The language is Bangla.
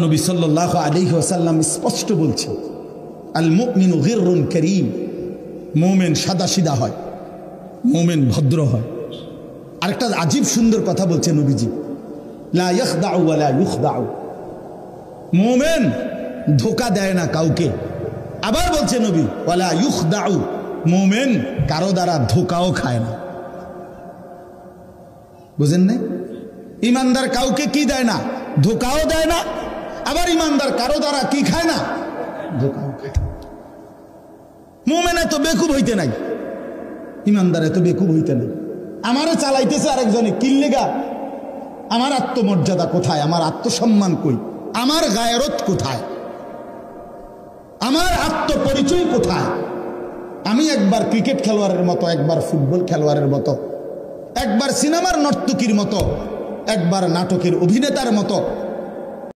নবী সাল্লাল্লাহু আলাইহি ওয়াসাল্লাম স্পষ্ট বলছেন, আল মুমিনু গিররুন কারীম, মুমিন সাদাসিধা হয়, মুমিন ভদ্র হয়। আরেকটা আজীব সুন্দর কথা বলছেন নবীজি, লা ইয়াখদাউ ওয়া লা ইউখদাউ, মুমিন ধোঁকা দেয় না কাউকে। আবার বলছে নবী, ওয়ালা ইউখদাউ, মুমিন কারো দ্বারা ধোঁকাও খায় না। বুঝেন না? ইমানদার কাউকে কি দেয় না? ধোঁকাও দেয় না। আবার ইমানদার কারো দ্বারা কি খায় না? ধোঁকাও খায়। মুমিন এত বেকুব হইতে নাই, ইমানদার এত বেকুব হইতে নাই। আমারও চালাইতেছে আরেকজনে, কিল্লেগা? আমার আত্মমর্যাদা কোথায়? আমার আত্মসম্মান কই? আমার গায়রত কোথায়? আমার আত্মপরিচয় কোথায়? আমি একবার ক্রিকেট খেলোয়াড়ের মতো, একবার ফুটবল খেলোয়াড়ের মতো, একবার সিনেমার নর্তকীর মতো, একবার নাটকের অভিনেতার মতো